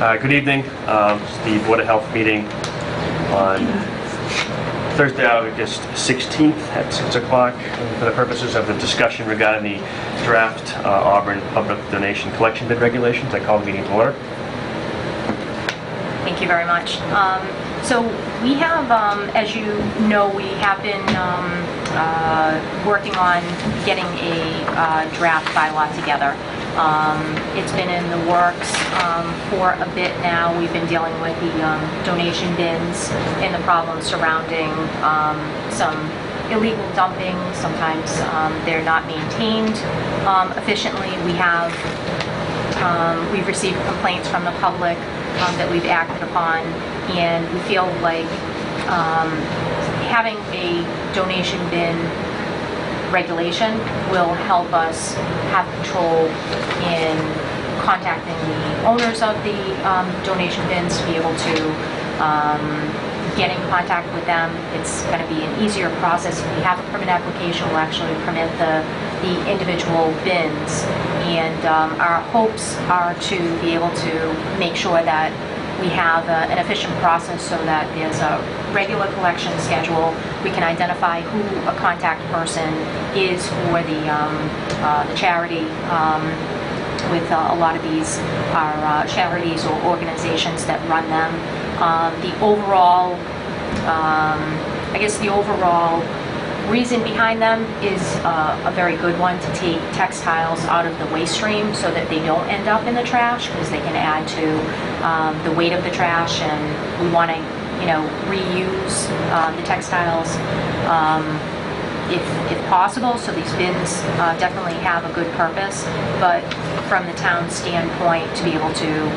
Good evening. It's the Board of Health meeting on Thursday, August 16th at 6 o'clock for the purposes of the discussion regarding the draft Auburn Public Donation Collection Bid Regulations. I call the meeting to order. Thank you very much. So we have, as you know, we have been working on getting a draft bylaw together. It's been in the works for a bit now. We've been dealing with the donation bins and the problems surrounding some illegal dumping. Sometimes they're not maintained efficiently. We've received complaints from the public that we've acted upon, and we feel like having a donation bin regulation will help us have control in contacting the owners of the donation bins to be able to get in contact with them. It's going to be an easier process. If we have a permit application, we'll actually permit the individual bins, and our hopes are to be able to make sure that we have an efficient process so that there's a regular collection schedule. We can identify who a contact person is for the charity. With a lot of these are charities or organizations that run them. The overall reason behind them is a very good one, to take textiles out of the waste stream so that they don't end up in the trash, because they can add to the weight of the trash, and we want to, reuse the textiles if possible. So these bins definitely have a good purpose, but from the town standpoint, to be able to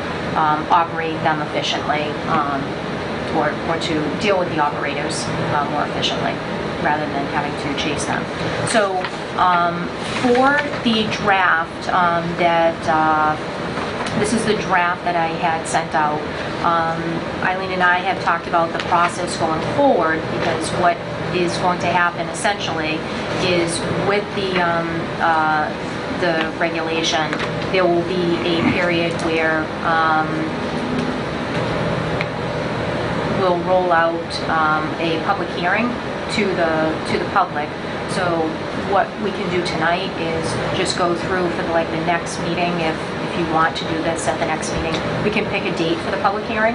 operate them efficiently, or to deal with the operators more efficiently, rather than having to chase them. So for the draft this is the draft that I had sent out. Eileen and I have talked about the process going forward, because what is going to happen essentially is with the regulation, there will be a period where we'll roll out a public hearing to the public. So what we can do tonight is just go through for the next meeting. If you want to do this at the next meeting, we can pick a date for the public hearing.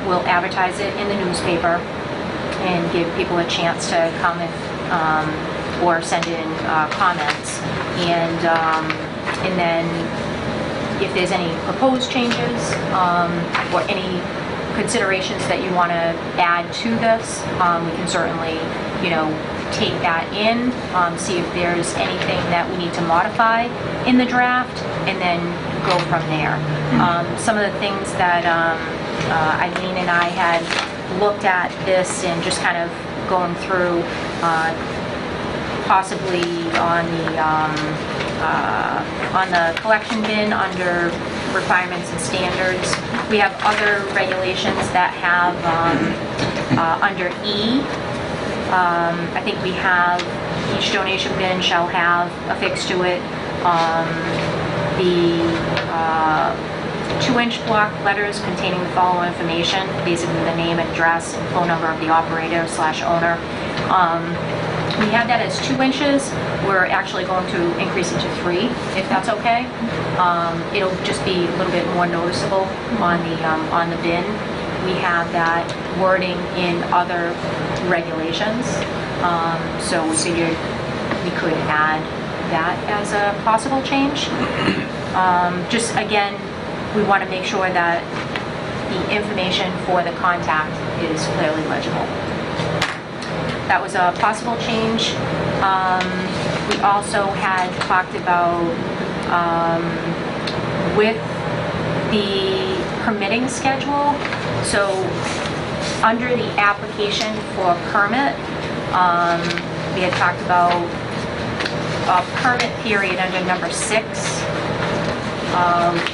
We'll advertise it in the newspaper and give people a chance to come or send in comments, and then if there's any proposed changes or any considerations that you want to add to this, we can certainly, take that in, see if there's anything that we need to modify in the draft, and then go from there. Some of the things that Eileen and I had looked at this and just kind of going through, possibly on the collection bin under requirements and standards. We have other regulations that have under E. I think we have each donation bin shall have affixed to it the 2-inch block letters containing the following information, basically the name, address, and phone number of the operator/owner. We have that as 2 inches. We're actually going to increase it to 3, if that's okay. It'll just be a little bit more noticeable on the bin. We have that wording in other regulations, so we figured we could add that as a possible change. Just again, we want to make sure that the information for the contact is clearly legible. That was a possible change. We also had talked about with the permitting schedule. So under the application for a permit, we had talked about a permit period under number 6,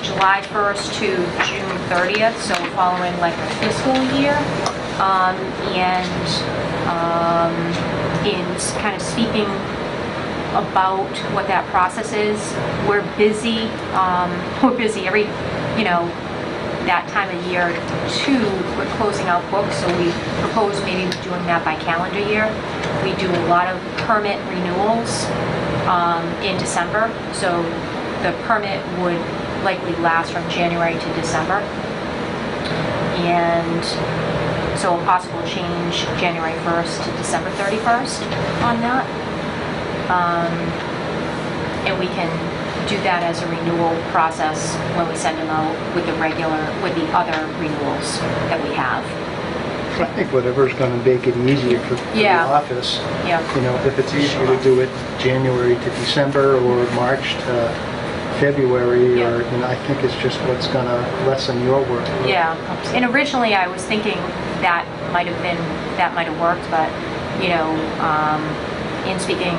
July 1st to June 30th, so following a fiscal year. In kind of speaking about what that process is, we're busy. We're busy every, that time of year too, we're closing out books, so we propose maybe doing that by calendar year. We do a lot of permit renewals in December, so the permit would likely last from January to December. And so a possible change January 1st to December 31st on that. And we can do that as a renewal process when we send them out with the other renewals that we have. I think whatever's going to make it easier for the Yeah. office. Yeah. You know, if it's easier to do it January to December or March to February, Yeah. or, you know, I think it's just what's going to lessen your work. Yeah, and originally I was thinking that might have worked, but, you know, in speaking,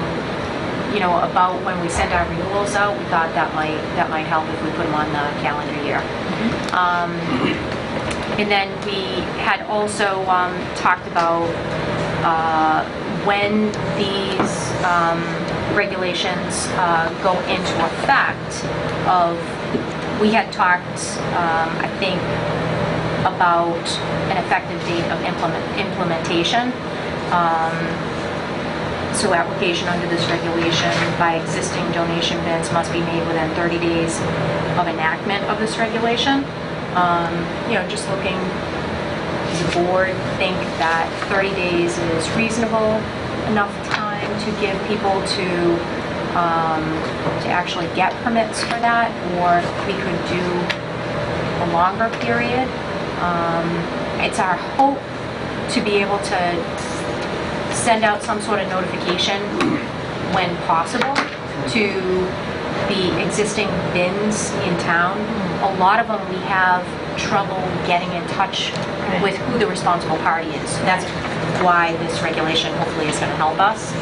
you know, about when we send our renewals out, we thought that might help if we put them on the calendar year. And then we had also talked about when these regulations go into effect. We had talked, I think, about an effective date of implementation. So application under this regulation by existing donation bins must be made within 30 days of enactment of this regulation. You know, just looking, does the board think that 30 days is reasonable enough time to give people to actually get permits for that, or we could do a longer period? It's our hope to be able to send out some sort of notification when possible to the existing bins in town. A lot of them, we have trouble getting in touch with who the responsible party is. That's why this regulation hopefully is going to help us.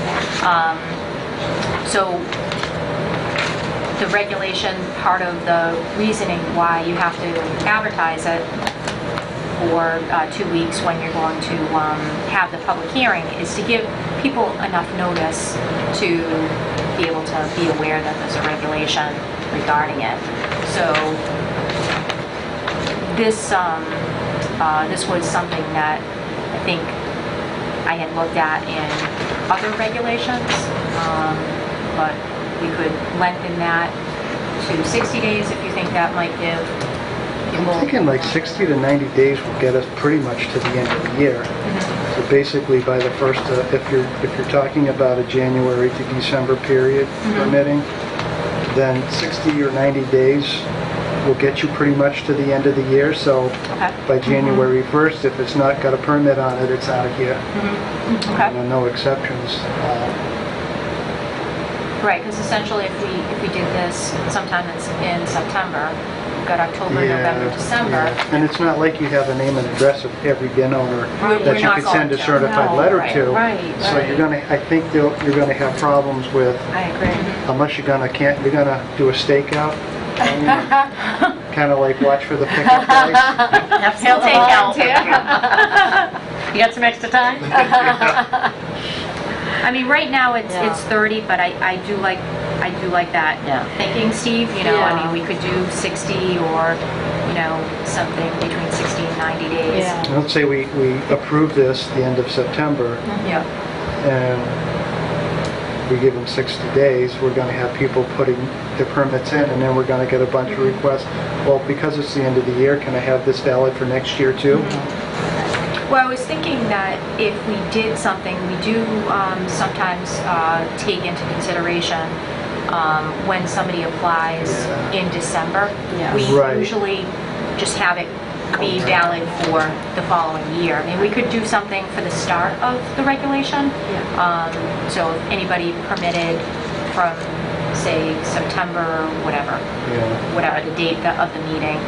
So the regulation, part of the reasoning why you have to advertise it for 2 weeks when you're going to have the public hearing is to give people enough notice to be able to be aware that there's a regulation regarding it. So this was something that I think I had looked at in other regulations, but we could lengthen that to 60 days if you think that might give people... I'm thinking like 60 to 90 days will get us pretty much to the end of the year. So basically by the first, if you're talking about a January to December period permitting, then 60 or 90 days will get you pretty much to the end of the year. So by January 1st, if it's not got a permit on it, it's out of here. Okay. And no exceptions. Right, because essentially if we did this sometime in September, we've got October, November, December. Yeah. And it's not like you have a name and address of every bin owner We're that you not could going send a to. certified No, letter right, to. right, So right. you're gonna, I think you're gonna have problems with, I agree. unless you're gonna do a stakeout. Kind of like watch for the pickup guys. He'll take out. You got some extra time? I mean, right now it's Yeah. 30, but I do like that Yeah. thinking, Steve. You know, I Yeah. mean, we could do 60 or, you know, something between 60 and 90 days. Yeah. Let's say we approve this the end of September Yeah. and we give them 60 days, we're gonna have people putting their permits in and then we're gonna get a bunch of requests. Well, because it's the end of the year, can I have this valid for next year too? Well, I was thinking that if we did something, we do sometimes take into consideration when somebody applies in December. Yes. We Right. usually just have it be valid for the following year. I mean, we could do something for the start of the regulation. So if anybody permitted from, say, September, whatever the date of the meeting,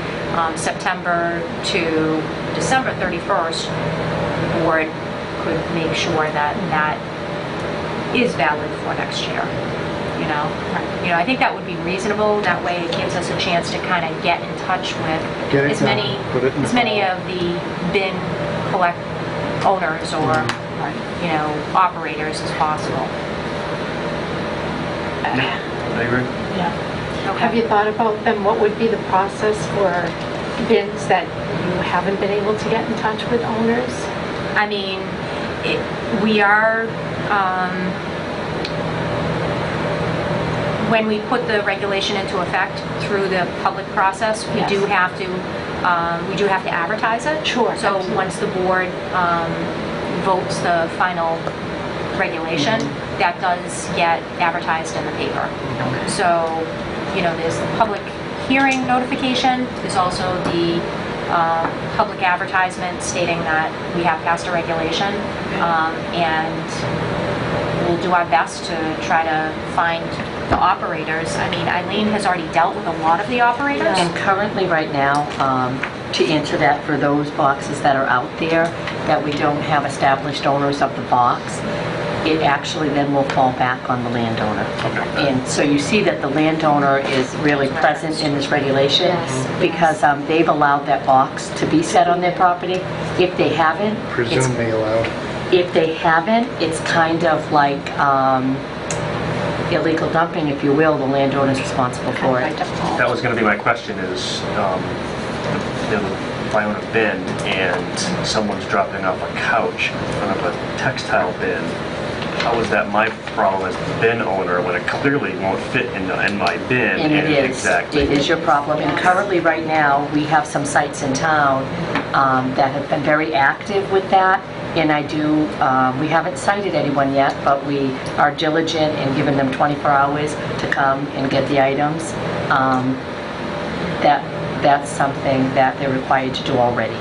September to December 31st, the board could make sure that that is valid for next year. You know, I think that would be reasonable. That way, it gives us a chance to kind of get in touch with Get it as done. many Put it in the file. of the bin collect owners or you know, operators as possible. I agree. Yeah. Okay. Have you thought about then what would be the process for bins that you haven't been able to get in touch with owners? I mean, we are, when we put the regulation into effect through the public process, we Yes. do have to advertise it. Sure, So absolutely. once the board votes the final regulation, that does get advertised in the paper. So, there's the public hearing notification, there's also the public advertisement stating that we have passed a regulation, and we'll do our best to try to find the operators. I mean, Eileen has already dealt with a lot of the operators. And currently, right now, to answer that, for those boxes that are out there, that we don't have established owners of the box, it actually then will fall back on the landowner. Okay. And so you see that the landowner is really present in this regulation Yes. because they've allowed that box to be set on their property. If they haven't, Presume they allowed. it's kind of like illegal dumping, if you will. The landowner's responsible for it. That was going to be my question is, if I own a bin and someone's dropping off a couch in front of a textile bin, how is that my problem as the bin owner when it clearly won't fit in my bin? And it is. Exactly. It is your problem. And currently, right now, we have some sites in town that have been very active with that. And we haven't cited anyone yet, but we are diligent in giving them 24 hours to come and get the items. That's something that they're required to do already.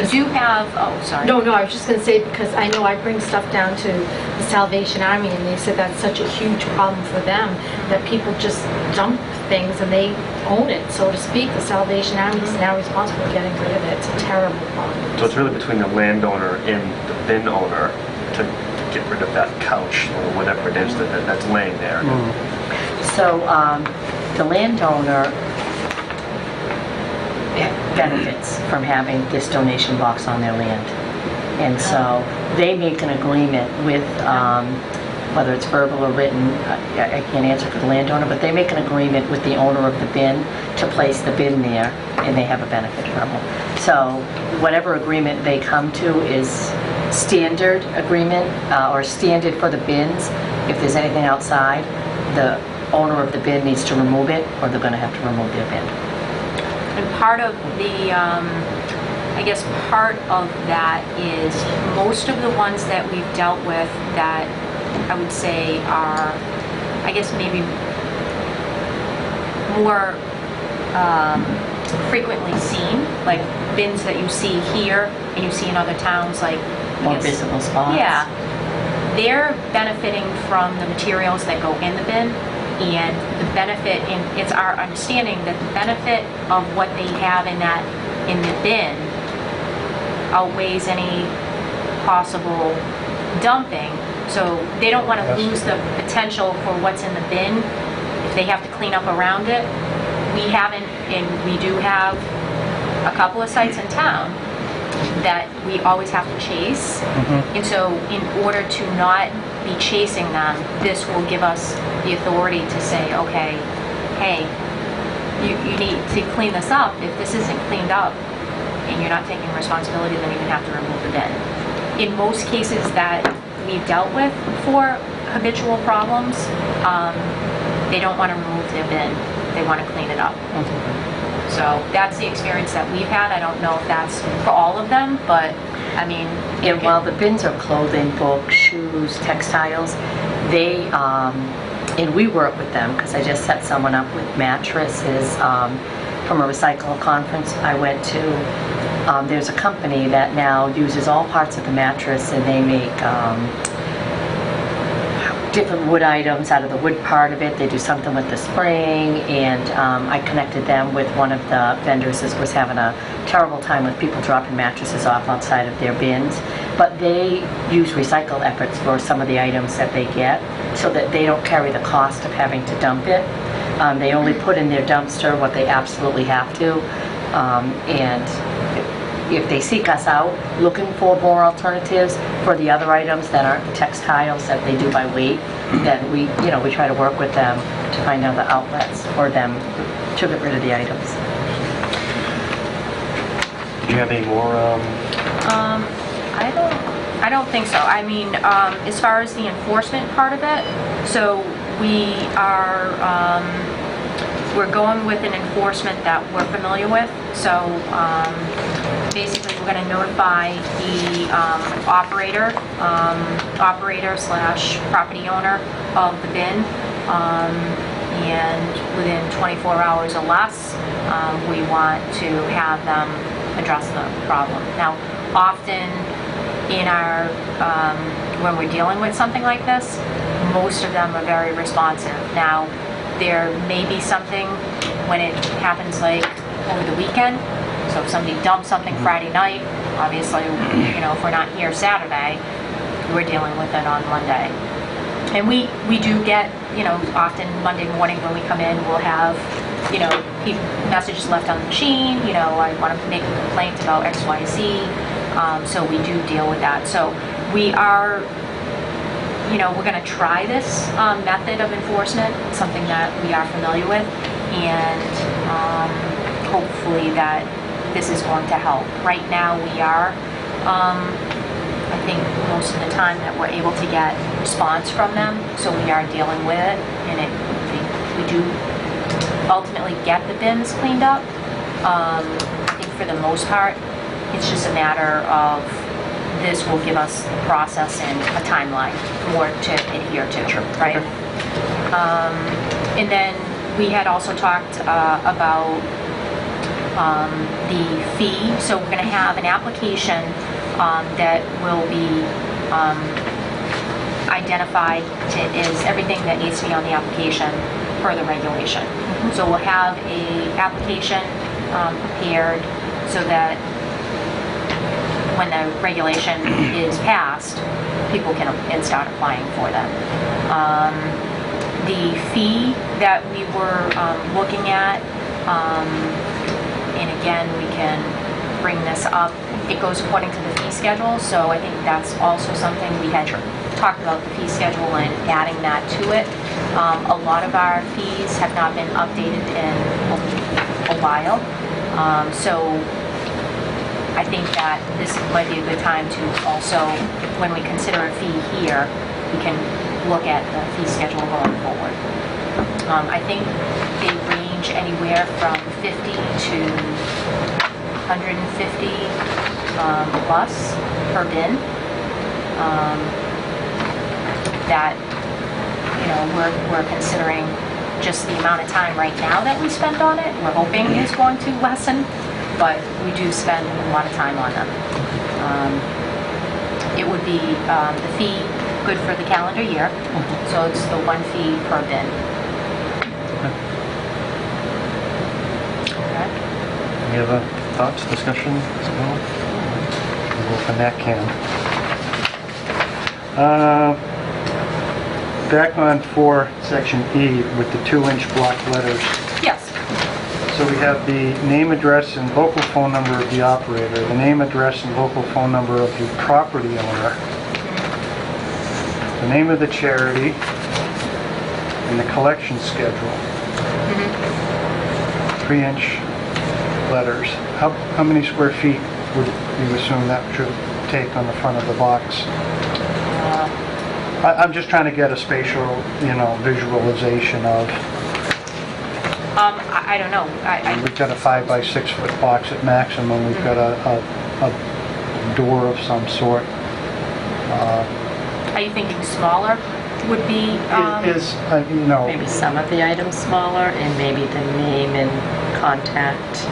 We do have, sorry. No, I was just going to say, because I know I bring stuff down to the Salvation Army, and they said that's such a huge problem for them, that people just dump things and they own it, so to speak. The Salvation Army is now responsible for getting rid of it. It's a terrible problem. So it's really between the landowner and the bin owner to get rid of that couch or whatever it is that's laying there. So the landowner benefits from having this donation box on their land. And so they make an agreement with, whether it's verbal or written, I can't answer for the landowner, but they make an agreement with the owner of the bin to place the bin there, and they have a benefit from it. So whatever agreement they come to is standard agreement, or standard for the bins. If there's anything outside, the owner of the bin needs to remove it, or they're going to have to remove their bin. And part of the, I guess part of that is most of the ones that we've dealt with that I would say are, I guess maybe more frequently seen, like bins that you see here and you see in other towns, like I More guess- visible spots. Yeah, they're benefiting from the materials that go in the bin, and the benefit, and it's our understanding that the benefit of what they have in the bin outweighs any possible dumping. So they don't want to Yes. lose the potential for what's in the bin if they have to clean up around it. We haven't, and we do have a couple of sites in town that we always have to chase. And so in order to not be chasing them, this will give us the authority to say, okay, hey, you need to clean this up. If this isn't cleaned up and you're not taking responsibility, then you can have to remove the bin. In most cases that we've dealt with for habitual problems, they don't want to remove their bin. They want to clean it up. So that's the experience that we've had. I don't know if that's for all of them, but I mean... And while the bins are clothing, books, shoes, textiles, they, and we work with them, because I just set someone up with mattresses from a recycle conference I went to. There's a company that now uses all parts of the mattress, and they make different wood items out of the wood part of it. They do something with the spring, and I connected them with one of the vendors that was having a terrible time with people dropping mattresses off outside of their bins. But they use recycle efforts for some of the items that they get, so that they don't carry the cost of having to dump it. They only put in their dumpster what they absolutely have to, and if they seek us out looking for more alternatives for the other items that aren't the textiles that they do by weight, then we try to work with them to find out the outlets for them to get rid of the items. Did you have any more? I don't think so. I mean, as far as the enforcement part of it, so we're going with an enforcement that we're familiar with. So basically, we're going to notify the operator slash property owner of the bin, and within 24 hours or less, we want to have them address the problem. Now, often in our, when we're dealing with something like this, most of them are very responsive. Now, there may be something when it happens like over the weekend. So if somebody dumps something Friday night, obviously, if we're not here Saturday, we're dealing with it on Monday. And we do get, often Monday morning when we come in, we'll have, messages left on the machine, I want to make a complaint about X, Y, Z. So we do deal with that. So we are, we're going to try this method of enforcement, something that we are familiar with, and hopefully that this is going to help. Right now we are, I think most of the time that we're able to get response from them, so we are dealing with it, and we do ultimately get the bins cleaned up. I think for the most part, it's just a matter of this will give us the process and a timeline more to adhere to, right? And then we had also talked about the fee. So we're going to have an application that will be identified is everything that needs to be on the application per the regulation. So we'll have a application prepared so that when the regulation is passed, people can start applying for them. The fee that we were looking at, and again, we can bring this up, it goes according to the fee schedule, so I think that's also something we had talked about, the fee schedule and adding that to it. A lot of our fees have not been updated in a while, so I think that this might be a good time to also, when we consider a fee here, we can look at the fee schedule going forward. I think they range anywhere from 50 to 150 plus per bin. That, we're considering just the amount of time right now that we spend on it. We're hoping is going to lessen, but we do spend a lot of time on them. It would be the fee good for the calendar year, so it's the one fee per bin. Okay. Any other thoughts, discussion? We'll open that can. Back on for section E with the 2-inch block letters. Yes. So we have the name, address, and local phone number of the operator, the name, address, and local phone number of the property owner, the name of the charity, and the collection schedule. 3-inch letters. How many square feet would you assume that should take on the front of the box? I'm just trying to get a spatial, visualization of. I don't know. We've got a 5 by 6 foot box at maximum. We've got a door of some sort. Are you thinking smaller would be? Maybe some of the items smaller and maybe the name and contact.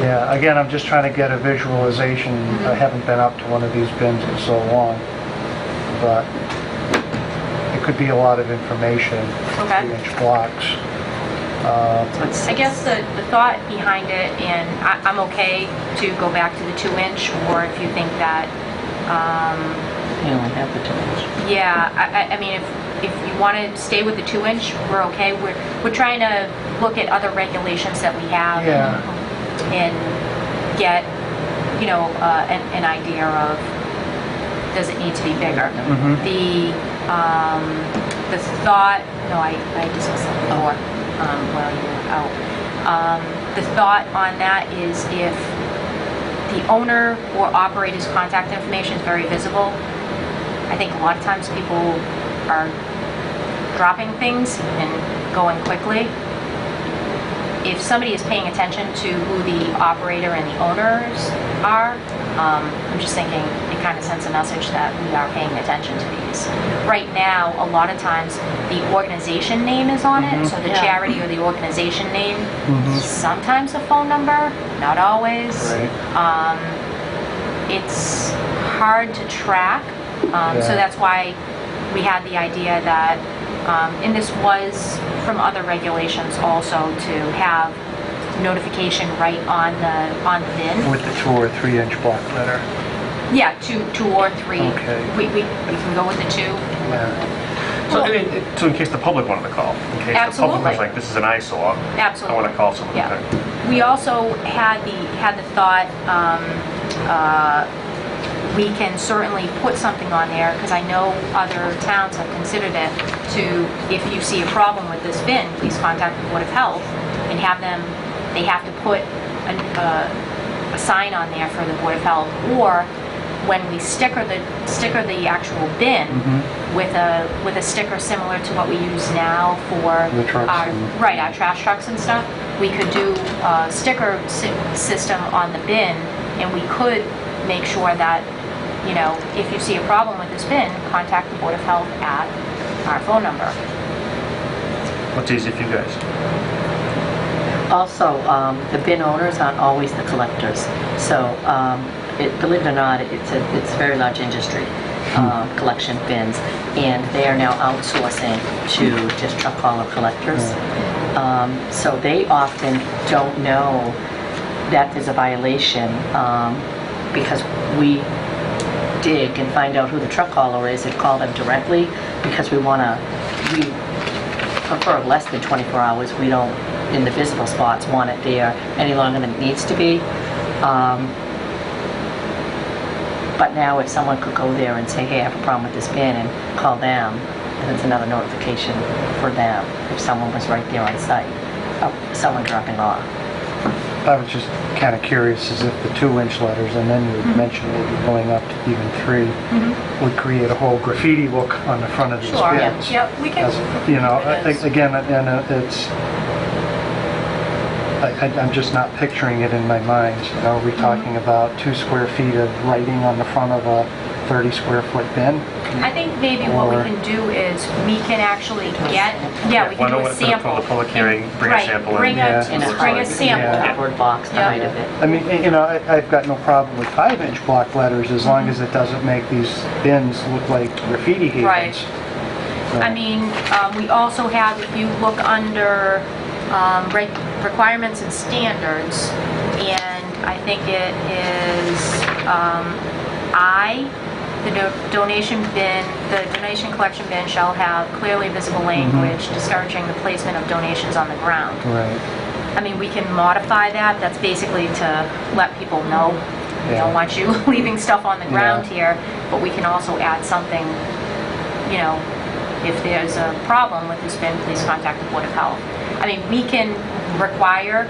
Yeah, again, I'm just trying to get a visualization. I haven't been up to one of these bins in so long, but it could be a lot of information. Okay. 3-inch blocks. I guess the thought behind it, and I'm okay to go back to the 2-inch, or if you think that, You only have the 2-inch. yeah, I mean, if you want to stay with the 2-inch, we're okay. We're trying to look at other regulations that we have and get, an idea of, does it need to be bigger? The thought, no, I discussed that before while you were out. The thought on that is if the owner or operator's contact information is very visible. I think a lot of times people are dropping things and going quickly. If somebody is paying attention to who the operator and the owners are, I'm just thinking it kind of sends a message that we are paying attention to these. Right now, a lot of times, the organization name is on it, so the Yeah. charity or the organization name, sometimes a phone number, not always. Right. It's hard to track, so that's why we had the idea that, and this was from other regulations also, to have notification right on the bin. With the 2 or 3 inch block letter. Yeah, two or three. Okay. We can go with the 2. Yeah. So, so in case the public wanted to call, in case the Absolutely. public was like, this is an eyesore, Absolutely. I want to call someone. Yeah. Okay. We also had the thought, we can certainly put something on there, because I know other towns have considered it, to, if you see a problem with this bin, please contact the Board of Health, and have them, they have to put a sign on there for the Board of Health, or when we sticker the actual bin with a sticker similar to what we use now for The trucks our, and- right, our trash trucks and stuff, we could do a sticker system on the bin, and we could make sure that, you know, if you see a problem with this bin, contact the Board of Health at our phone number. What's easy for you guys? Also, the bin owners aren't always the collectors. So, believe it or not, it's a very large industry, collection bins, and they are now outsourcing to just truck hauler collectors. So they often don't know that there's a violation, because we dig and find out who the truck hauler is and call them directly, because we prefer less than 24 hours. We don't, in the visible spots, want it there any longer than it needs to be. But now if someone could go there and say, hey, I have a problem with this bin, and call them, and it's another notification for them if someone was right there on site, someone dropping off. I was just kind of curious as if the 2 inch letters, and then you mentioned maybe going up to even 3, would create a whole graffiti look on the front of these Sure, bins. yep, we can. As, you know, again, and it's, I'm just not picturing it in my mind. You know, are we talking about 2 square feet of writing on the front of a 30 square foot bin? I think maybe what we Or- can do is, we can actually get, yeah, we Why can don't do we a put it sample. for the public hearing, bring a Right, sample in. bring Yeah. In a bring a card- sample. Yeah. cardboard box, the Yeah. height of it. I mean, you know, I've got no problem with 5 inch block letters as long as it doesn't make these bins look like graffiti havens. Right. So- I mean, we also have, if you look under requirements and standards, and I think it is the donation collection bin shall have clearly visible language discouraging the placement of donations on the ground. Right. I mean, we can modify that. That's basically to let people know, we Yeah. don't want you leaving stuff on the ground Yeah. here, but we can also add something, you know, if there's a problem with this bin, please contact the Board of Health. I mean, we can require,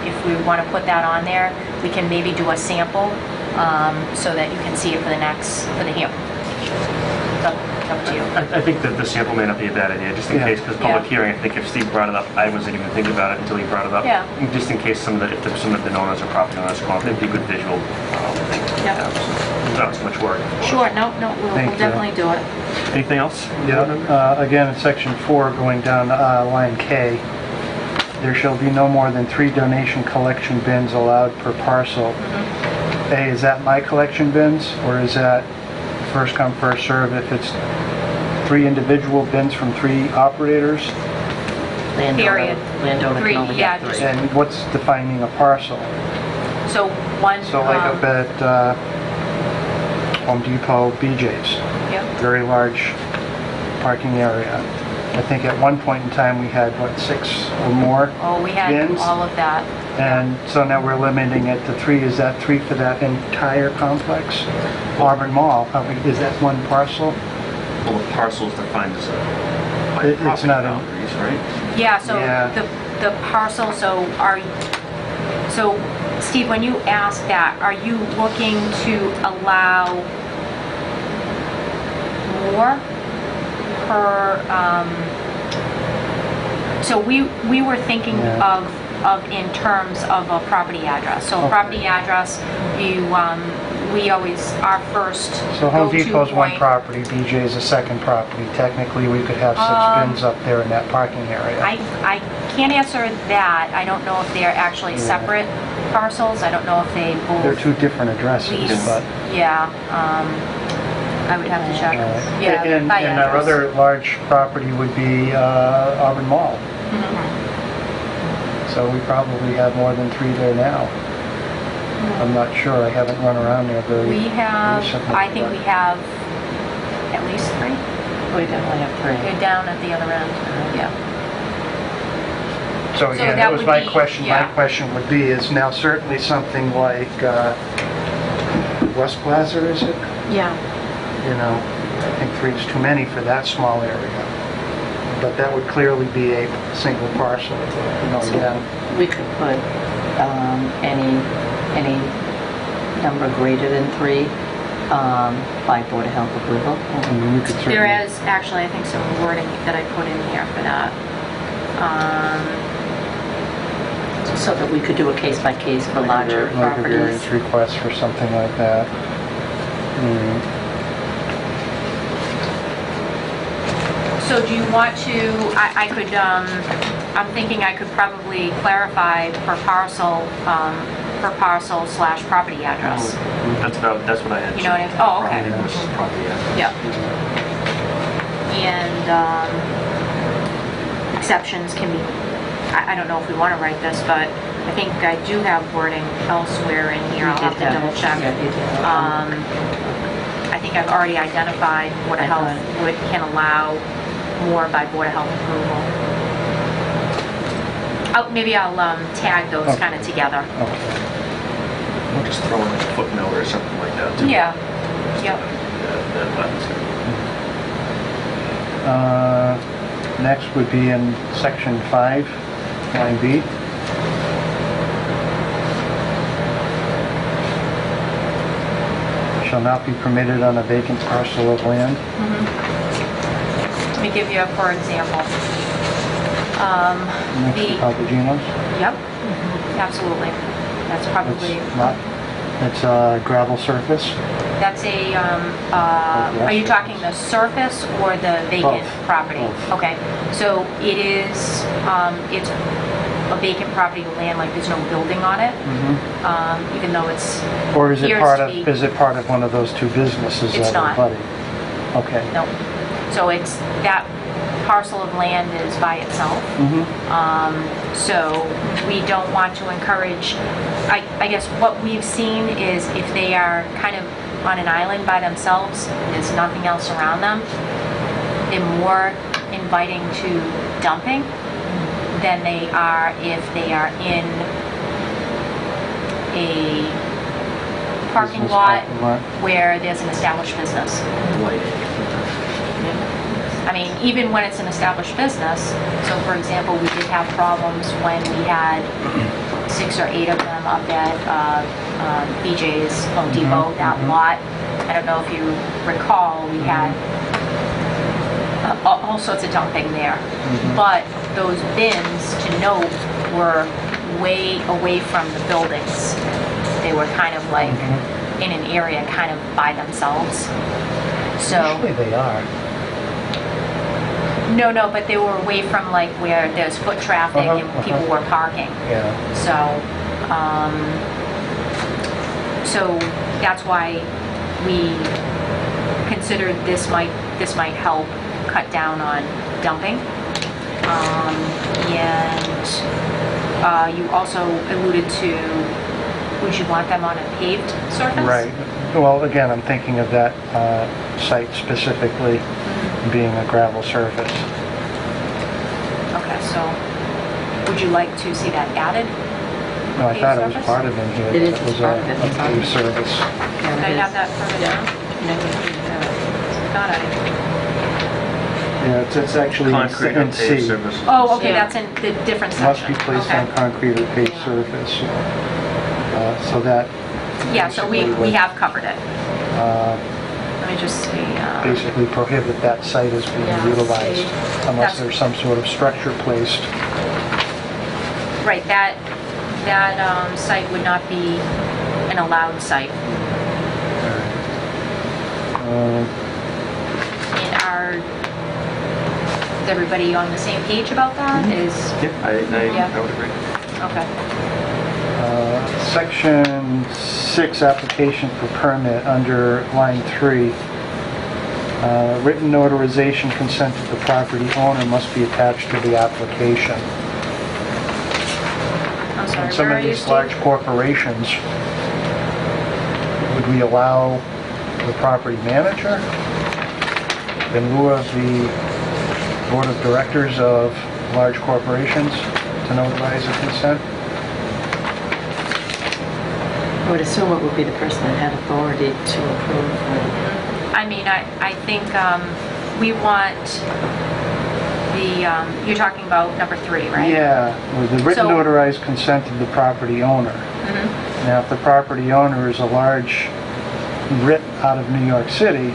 if we want to put that on there, we can maybe do a sample, so that you can see it for the hearing. It's up to you. I think that the sample may not be a bad idea, just in Yeah. case, because public Yeah. hearing, I think if Steve brought it up, I wasn't even thinking about it until he brought it up. Yeah. Just in case some of the owners or property owners call, it'd be a good visual thing. Yeah. Not too much work. Sure, no, we'll Thank you. definitely do it. Anything else? Again, in section 4, going down line K, there shall be no more than 3 donation collection bins allowed per parcel. A, is that my collection bins, or is that first come, first serve? If it's 3 individual bins from 3 operators, Period. Landowner Three, can only yeah, have 3. and what's defining a parcel? So one. So like up at Home Depot, BJ's, Yep. very large parking area. I think at one point in time, we had, 6 or more? Oh, we had bins? all of that. And so now we're limiting it to 3. Is that 3 for that entire complex? Auburn Mall, is that one parcel? Well, the parcel's defined as by It's property not in- boundaries, right? Yeah, so Yeah. the parcel, so Steve, when you ask that, are you looking to allow more per, so we were thinking Yeah. of in terms of a property address. So a Okay. property address, we always, our first So Home go-to Depot's one point- property, BJ's a second property. Technically, we could have 6 bins up there in that parking area. I can't answer that. I don't know if they're actually Yeah. separate parcels. I don't know if they both. They're 2 different addresses, lease. but... Yeah, I would have to check. Yeah, And by and our address. other large property would be Auburn Mall. Mm-hmm. So we probably have more than 3 there now. I'm not sure, I haven't run around there very We have, recently, I think but- we have at least 3. We definitely have 3. They're down at the other end, yeah. So again, that that was would my be- question. My yeah. question would be, is now certainly something like West Plaza, is it? Yeah. You know, I think 3 is too many for that small area. But that would clearly be a single parcel, you know, again. We could put any number greater than 3 by Board of Health approval. I mean, you could There certainly... is actually, I think, some wording that I put in here for that. So that we could do a case-by-case for larger Like a properties. variance request for something like that. So do you want to, I could, I'm thinking I could probably clarify per parcel slash property address. That's what I had. You know what I mean? Oh, okay. Property versus property address. Yeah. And exceptions can be, I don't know if we want to write this, but I think I do have wording elsewhere in here. I'll have to double check. Yeah, you did. I think I've already identified Board of I Health thought- can allow more by Board of Health approval. Oh, maybe I'll tag those Okay. kind of together. Okay. We'll just throw in like a footnote or something like that too. Yeah, yep. That button's good. Next would be in section 5, line B. Shall not be permitted on a vacant parcel of land. Let me give you a for example. Next to The, Papagino's. yep, absolutely. That's probably, It's not, it's a gravel surface. that's a, are you talking the surface or the vacant Both. property? Both. Okay, so it is, it's a vacant property of land, like there's no building on it, even though it's, Or is it Appears part to of, be- is it part of one of those 2 businesses It's that are not. abutting? Okay. no. So it's, that parcel of land is by itself. So we don't want to encourage, I guess what we've seen is if they are kind of on an island by themselves, there's nothing else around them, they're more inviting to dumping than they are if they are in a parking Business lot parking lot. where there's an established business. I mean, even when it's an established business, so for example, we did have problems when we had 6 or 8 of them up at BJ's Home Depot, that lot. I don't know if you recall, we had all sorts of dumping there. But those bins, to note, were way away from the buildings. They were kind of like in an area kind of by themselves. So. Usually they are. No, but they were away from like where there's foot traffic and people were parking. Yeah. So that's why we considered this might help cut down on dumping. And you also alluded to, would you want them on a paved surface? Right. Well, again, I'm thinking of that site specifically being a gravel surface. Okay, so would you like to see that added? No, I Paved thought it was surface? part of it here. It is, It it's was part of it. a paved service. Did I have that further down? Thought I. Yeah, it's actually Concrete in or paved C. surface. Oh, okay, Yeah. that's in the different Must section. be placed Okay. on concrete or paved surface. So that Yeah, so we basically would, have covered it. uh, Let me just see. basically prohibit that site as being Yeah, utilized see. unless That's- there's some sort of structure placed. Right, that site would not be an allowed site. Uh, And is everybody on the same page about that? Is, Yeah, Yeah. I would agree. okay. Section 6, application for permit, under line 3. Written notarization consent of the property owner must be attached to the application. I'm sorry, And some where of are you, these Steve? large corporations, would we allow the property manager in lieu of the board of directors of large corporations to notarize a consent? I would assume it would be the person that had authority to approve. I mean, I think we want the, you're talking about number 3, right? Yeah, with the written So- notarized consent of the property owner. Mhm. Now, if the property owner is a large writ out of New York City,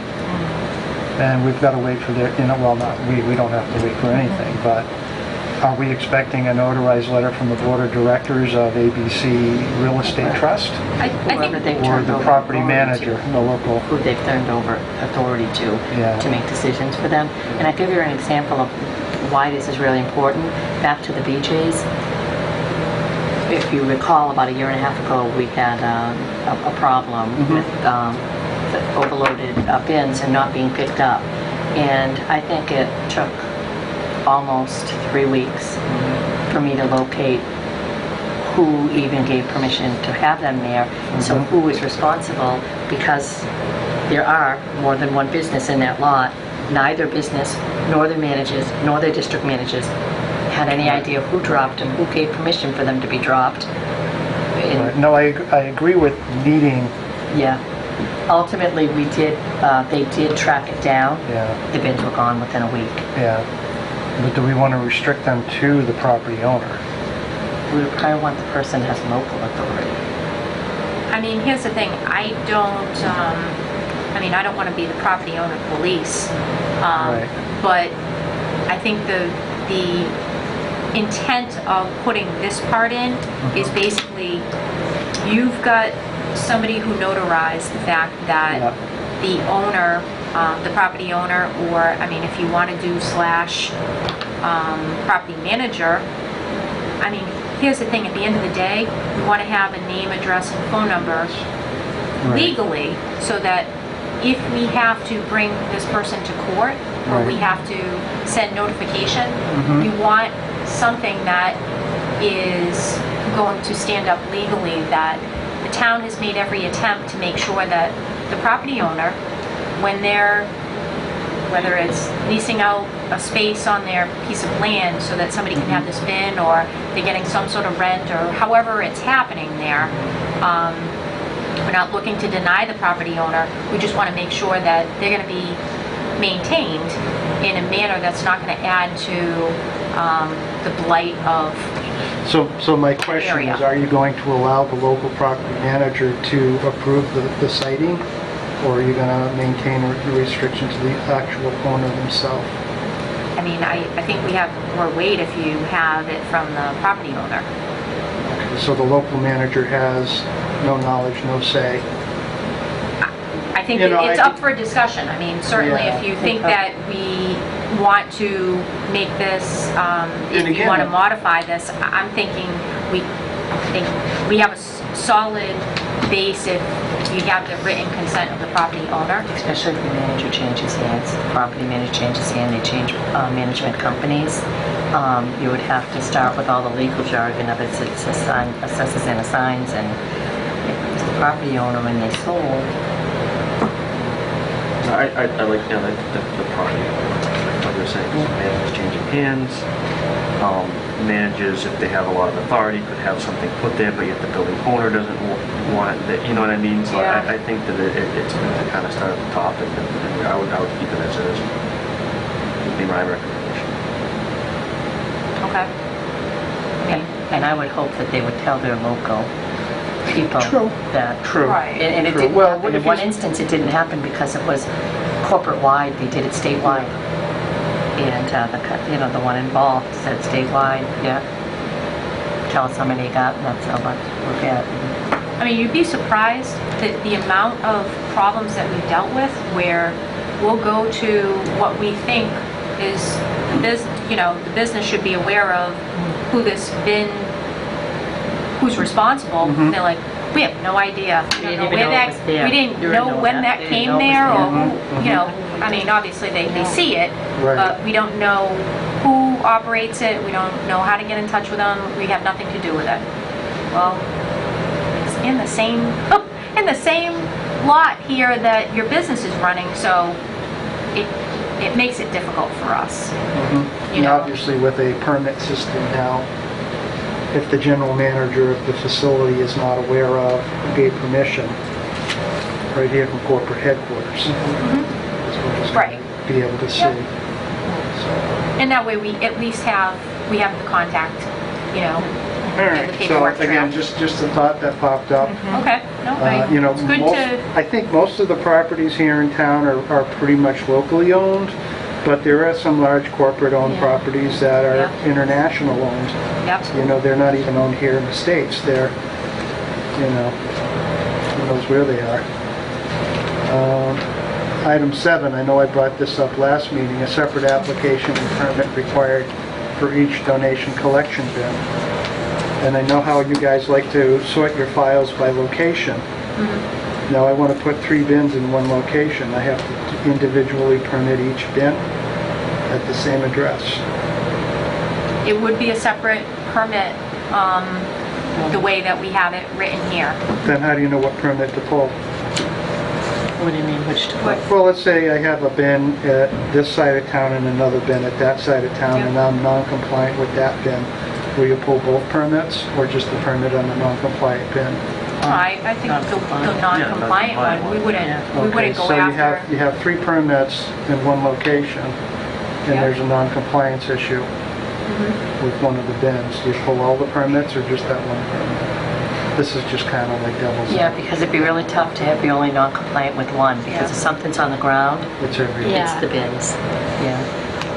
then we've got to wait for their, well, not, we don't have to wait for anything, but are we expecting a notarized letter from the board of directors of ABC Real Estate Trust? I Whoever think, they've Or turned the over property authority manager, to. the local? Who they've turned over authority Yeah. to make decisions for them. And I'll give you an example of why this is really important. Back to the BJ's. If you recall, about a year and a half ago, we had a problem with the overloaded bins and not being picked up. And I think it took almost 3 weeks for me to locate who even gave permission to have them there. So who is responsible, because there are more than one business in that lot. Neither business, nor their managers, nor their district managers had any idea who dropped them, who gave permission for them to be dropped. And, Right. No, I agree with needing, yeah, ultimately they did track it down. yeah, The bins were gone within a week. yeah. But do we want to restrict them to the property owner? We would probably want the person that has local authority. I mean, here's the thing, I don't want to be the property owner police. Right. But I think the intent of putting this part in is basically, you've got somebody who notarized the fact that Yeah. the owner, the property owner, or, I mean, if you want to do / property manager, I mean, here's the thing, at the end of the day, we want to have a name, address, and phone number Right. legally, so that if we have to bring this person to court, or we Right. have to send notification, Mhm. you want something that is going to stand up legally, that the town has made every attempt to make sure that the property owner, when they're, whether it's leasing out a space on their piece of land so that somebody can have this bin, or they're getting some sort of rent, or however it's happening there, we're not looking to deny the property owner, we just want to make sure that they're going to be maintained in a manner that's not going to add to the blight of, So my question Area. is, are you going to allow the local property manager to approve the siting? Or are you going to maintain the restriction to the actual owner himself? I mean, I think we have more weight if you have it from the property owner. So the local manager has no knowledge, no say? I think You know, it's I- up for discussion. I mean, certainly Yeah. if you think that we want to make this, if you again, want to modify this, I'm thinking we have a solid base if you have the written consent of the property owner. Especially if the manager changes hands, the property manager changes hands, they change management companies. You would have to start with all the legal jargon of it's assesses and assigns, and if it's the property owner when they sold. I like, yeah, the property, like you're saying, managers changing hands. Managers, if they have a lot of authority, could have something put there, but yet the building owner doesn't want it, you know what I mean? So Yeah. I think that it's good to kind of start at the top, and I would keep it as is. Would be my recommendation. Okay. I mean, And I would hope that they would tell their local people True. that... True. Right. And it True. didn't Well, happen. In if one you- instance, it didn't happen because it was corporate-wide, they did it statewide. And the one involved said statewide, yeah, tell us how many you got, and that's how much we'll get. I mean, you'd be surprised that the amount of problems that we've dealt with where we'll go to what we think is the business should be aware of who this bin, who's responsible. And they're like, we have no idea. We didn't don't know even where know it was there. we didn't You didn't know know when that. that They didn't came know it was there or there. who, I mean, obviously they see it, Right. but we don't know who operates it. We don't know how to get in touch with them. We have nothing to do with it. Well, it's in the same lot here that your business is running, so it makes it difficult for us. You And know. obviously with a permit system now, if the general manager of the facility is not aware of, who gave permission, right here from corporate headquarters, is what is Mm-hmm. Right. going to be able to see. Yep. So, And that way we at least have the contact, all get right, the so paperwork again, trail. just a thought that popped up. Okay, no, it's good to, I think most of the properties here in town are pretty much locally owned, but there are some large corporate-owned Yeah. properties that are Yeah. international owned. yep. They're not even owned here in the States. They're, who knows where they are. Item 7, I know I brought this up last meeting, a separate application and permit required for each donation collection bin. And I know how you guys like to sort your files by location. Now I want to put 3 bins in one location. I have to individually permit each bin at the same address. It would be a separate permit, the way that we have it written here. Then how do you know what permit to pull? What do you mean, which to put? Well, let's say I have a bin at this side of town and another bin at that side of town, Yeah. and I'm non-compliant with that bin. Will you pull both permits, or just the permit on the non-compliant bin? I think the Non-compliant. non-compliant non-compliant one, we wouldn't go So after. you have 3 permits in one location, and Yeah. there's a non-compliance issue with one of the bins. Do you pull all the permits, or just that one permit? This is just kind of like devil's Yeah, advocate. because it'd be really tough to be only non-compliant with one, because Yeah. if something's on the ground, It's every, Yeah. it's the bins. Yeah.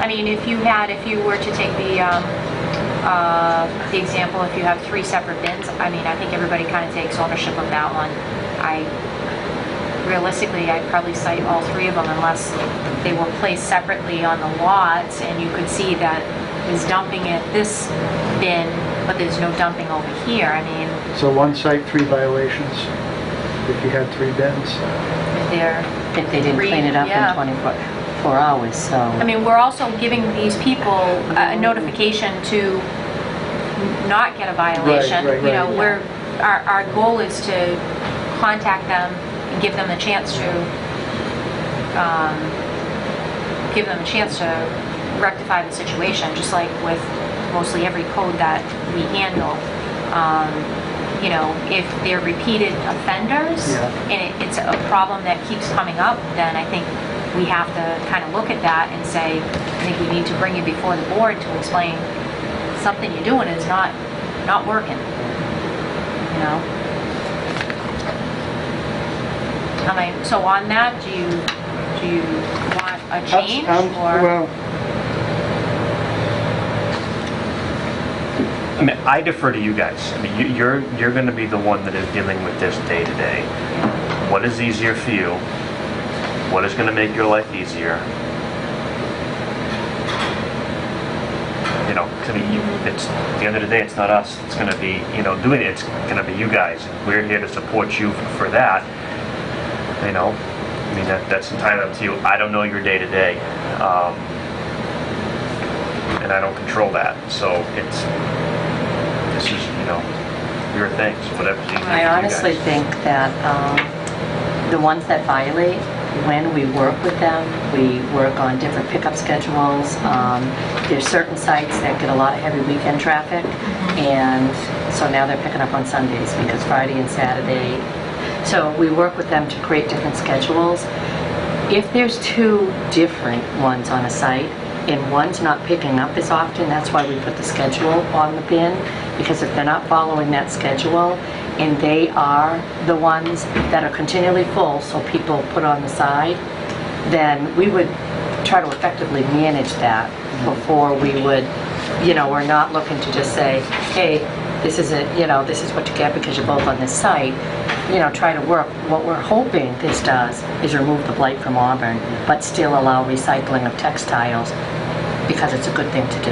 I mean, if you were to take the example, if you have 3 separate bins, I mean, I think everybody kind of takes ownership of that one. Realistically, I'd probably cite all 3 of them unless they were placed separately on the lots and you could see that is dumping at this bin, but there's no dumping over here. I mean, so one site, 3 violations, if you had 3 bins. if they're, If they didn't clean it up Yeah. in 24 hours, so... I mean, we're also giving these people a notification to not get a violation. Right, You know, right. our goal is to contact them and give them a chance to rectify the situation, just like with mostly every code that we handle. If they're repeated offenders Yeah. and it's a problem that keeps coming up, then I think we have to kind of look at that and say, I think we need to bring you before the board to explain something you're doing is not working. I mean, so on that, do you want a change or? Well, I mean, I defer to you guys. I mean, you're going to be the one that is dealing with this day to day. What is easier for you? What is going to make your life easier? 'Cause I mean, it's at the end of the day, it's not us. It's going to be doing it. It's going to be you guys, and we're here to support you for that. I mean that's entirely up to you. I don't know your day to day, and I don't control that. So this is your thing. So whatever's easier for you I honestly guys. think that the ones that violate, when we work with them, we work on different pickup schedules. There's certain sites that get a lot of heavy weekend traffic, and so now they're picking up on Sundays because Friday and Saturday. So we work with them to create different schedules. If there's 2 different ones on a site, and one's not picking up as often, that's why we put the schedule on the bin, because if they're not following that schedule, and they are the ones that are continually full, so people put on the side, then we would try to effectively manage that before we would, we're not looking to just say, hey, this isn't, this is what you get because you're both on this site. Try to work. What we're hoping this does is remove the blight from Auburn, but still allow recycling of textiles because it's a good thing to do.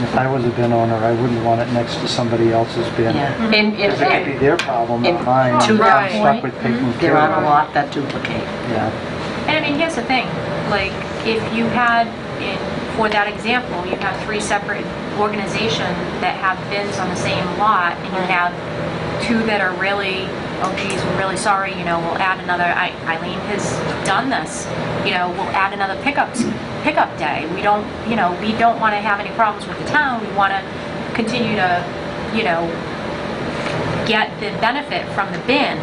If I was a bin owner, I wouldn't want it next to somebody else's bin. Yeah. And Because it could be their problem, not And mine. to that I'm stuck point, with taking there care are of a it. lot that duplicate. Yeah. And I mean, here's the thing, like, if you had, for that example, you have 3 separate organizations that have bins on the same lot, and you have 2 that are really, oh geez, we're really sorry, we'll add another, Eileen has done this, we'll add another pickup day. We don't want to have any problems with the town. We want to continue to, get the benefit from the bin,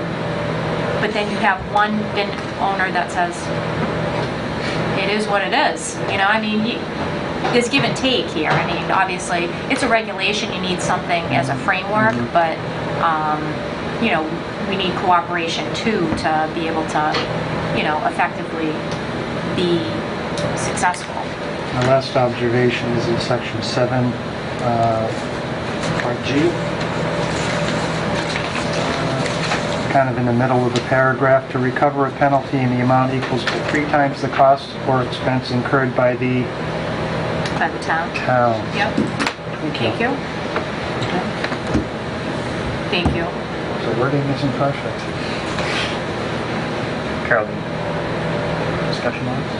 but then you have one bin owner that says, it is what it is. There's give and take here. I mean, obviously, it's a regulation. You need something as a framework, but, we need cooperation too to be able to, effectively be successful. My last observation is in section 7, part G. Kind of in the middle of the paragraph, to recover a penalty in the amount equals to 3 times the cost or expense incurred by the By the town. town. Yep. Thank you. Thank you. The wording isn't perfect. Carol, discussion on this?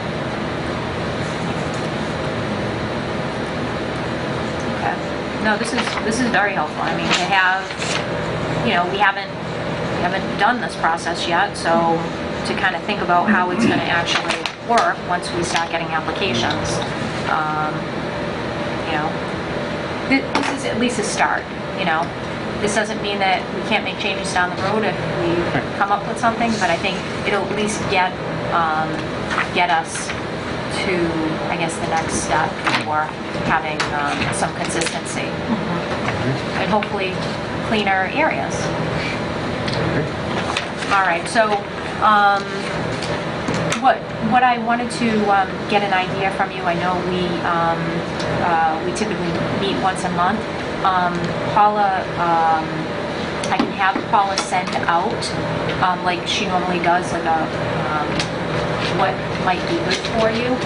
Okay. No, this is very helpful. I mean, to have, we haven't done this process yet, so to kind of think about how it's going to actually work once we start getting applications, this is at least a start. This doesn't mean that we can't make changes down the road if we come up with something, but I think it'll at least get us to, I guess, the next step for having some consistency. And hopefully cleaner areas. All right, so what I wanted to get an idea from you, I know we typically meet once a month. Paula, I can have Paula send out, like she normally does, like a what might be good for you,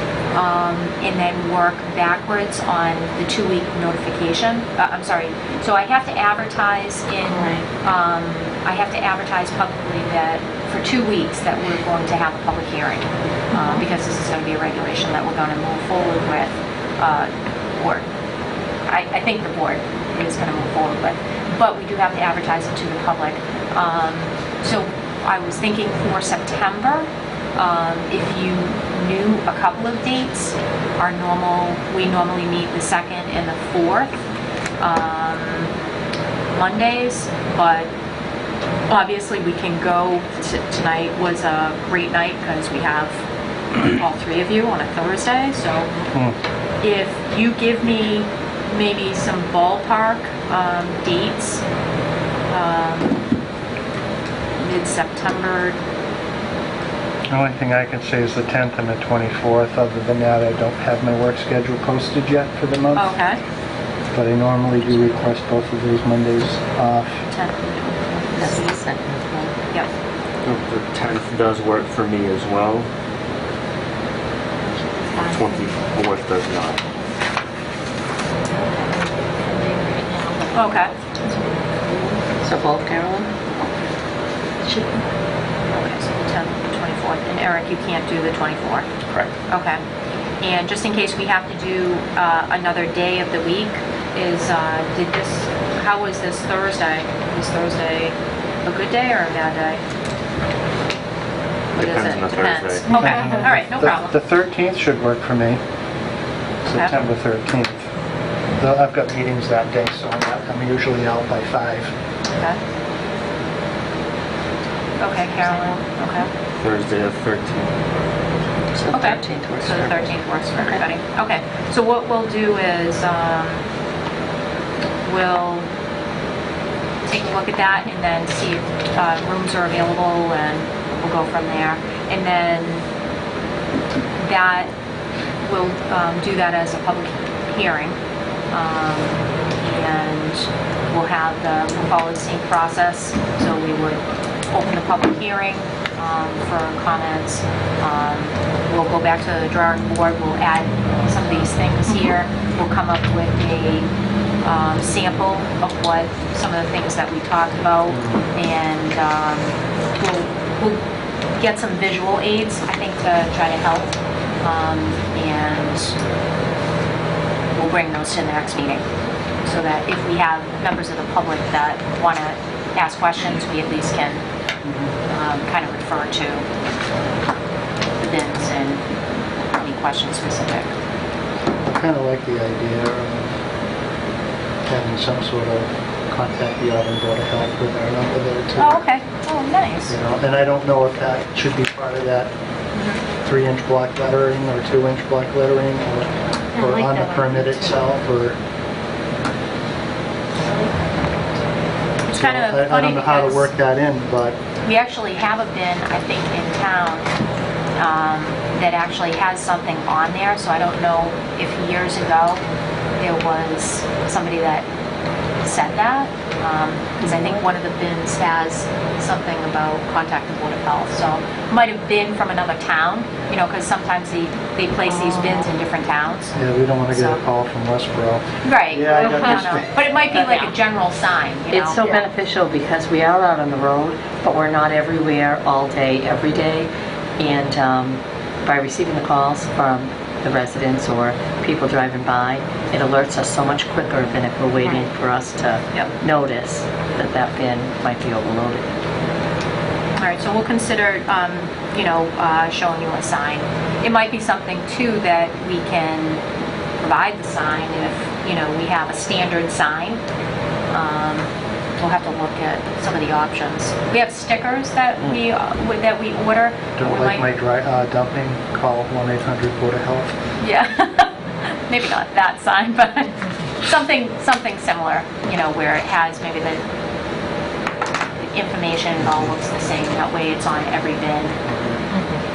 and then work backwards on the 2-week notification. I'm sorry. So I have to advertise I have to advertise publicly that for 2 weeks that we're going to have a public hearing, because this is going to be a regulation that we're going to move forward with, or I think the board is going to move forward with, but we do have to advertise it to the public. So I was thinking for September, if you knew a couple of dates, we normally meet the 2nd and the 4th Mondays, but obviously we can go, tonight was a great night because we have all 3 of you on a Thursday, so if you give me maybe some ballpark dates, mid-September. The only thing I can say is the 10th and the 24th. Other than that, I don't have my work schedule posted yet for the month. Okay. But I normally do request both of those Mondays off. 10th. That's the second. Yep. The 10th does work for me as well. 24th does not. Okay. So both, Carolyn? Okay, so the 10th, the 24th. And Eric, you can't do the 24th? Correct. Okay. And just in case we have to do another day of the week, how was this Thursday? Was Thursday a good day or a bad day? What is Depends it? on the Depends. Thursday. Okay, all right, no problem. The 13th should work for me. September 13th. Though I've got meetings that day, so I'm usually out by 5. Okay. Okay, Carolyn, okay. Thursday the 13th. So Okay, 13th works so the for 13th works for everybody. Okay, so what we'll do is, we'll take look at that and then see if rooms are available, and we'll go from there. And then that, we'll do that as a public hearing. And we'll follow the same process. So we would open the public hearing for comments. We'll go back to the drawing board, we'll add some of these things here. We'll come up with a sample of what some of the things that we talked about, and we'll get some visual aids, I think, to try to help. And we'll bring those to the next meeting, so that if we have members of the public that want to ask questions, we at least can kind of refer to the bins and any questions specific. I kind of like the idea of having some sort of contact the Auburn Board of Health with our number there too. Oh, okay. Oh, nice. You know, and I don't know if that should be part of that 3-inch block lettering or 2-inch block lettering, or like on the that permit idea, too. itself, or It's kind of I funny don't know how to because work that in, but we actually have a bin, I think, in town that actually has something on there, so I don't know if years ago there was somebody that said that, because I think one of the bins has something about contact the Board of Health, so it might have been from another town, you know, because sometimes they place these bins in different towns. yeah, we don't want to get So- a call from Westboro. Right. Yeah, I No, no. understand. But it might be like a general sign, you know? It's so beneficial because we are out on the road, but we're not everywhere all day, every day. And by receiving the calls from the residents or people driving by, it alerts us so much quicker than if we're waiting for us to Yep. notice that that bin might be overloaded. All right, so we'll consider, showing you a sign. It might be something too that we can provide the sign if, we have a standard sign. We'll have to look at some of the options. We have stickers that we order. Don't We like my might- dumping, call 1-800 Board of Health. Yeah, maybe not that sign, but something similar, where it has maybe the information all looks the same. That way it's on every bin.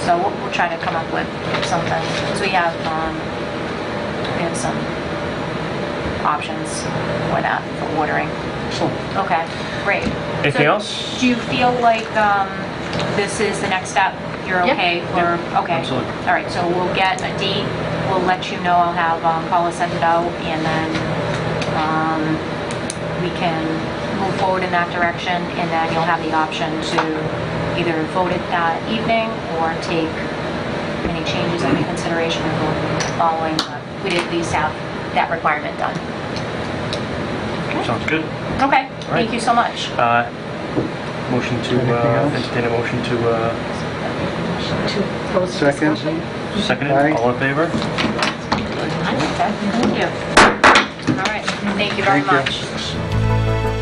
So we'll try to come up with something. So we have some options for that, for ordering. Okay, great. Anything So else? Do you feel like this is the next step? You're Yeah. okay for, okay. Absolutely. All right, so we'll get a date, we'll let you know, I'll have Paula send it out, and then we can move forward in that direction, and then you'll have the option to either vote it that evening or take any changes under consideration and vote following. We'd at least have that requirement done. Sounds good. Okay, thank you so much. Motion to, Anything else? entertain a motion to, To close the Second. discussion. second Aye. it, all in favor? Okay, thank you. All right, thank you very Thank you. much.